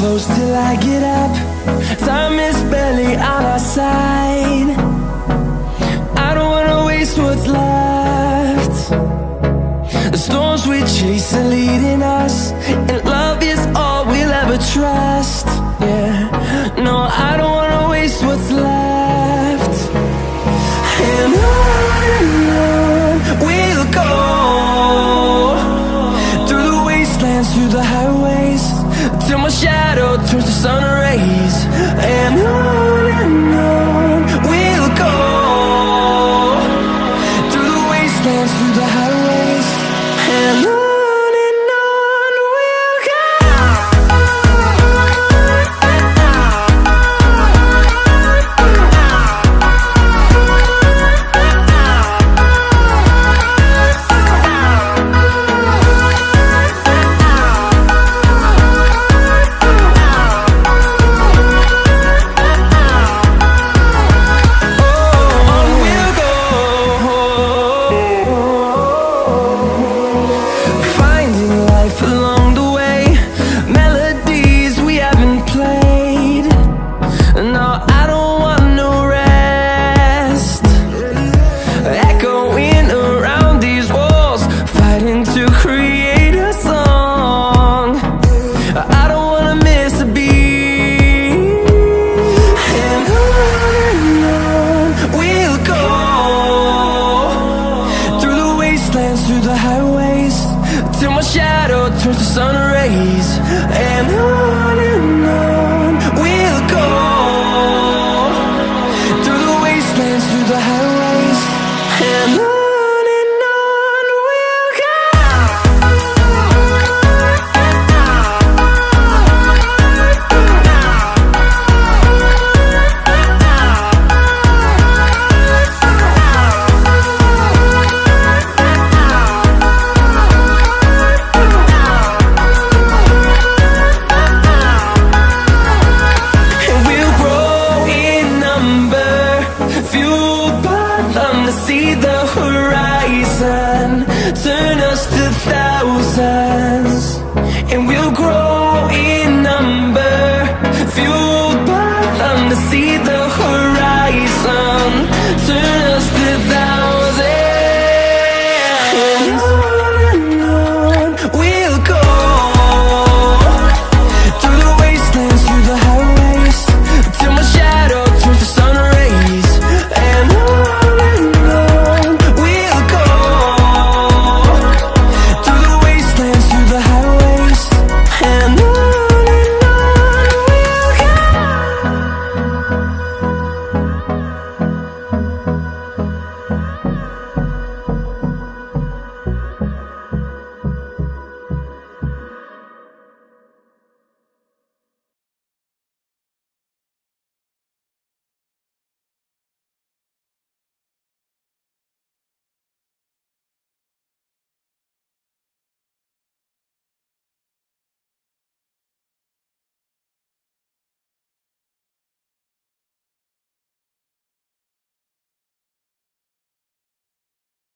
close till I get up. Time is barely on our side. I don't wanna waste what's left. The storms we chase are leading us, and love is all we'll ever trust. Yeah, no, I don't wanna waste what's left. And on we'll go, through the wastelands, through the highways, till my shadow turns to sun rays. And on we'll go, through the wastelands, through the highways, and on we'll go. Through the highways, till my shadow turns to sun rays. And on we'll go, through the wastelands, through the highways, and on we'll go. See the horizon, turn us to thousands, and we'll grow in number, fueled by them to see the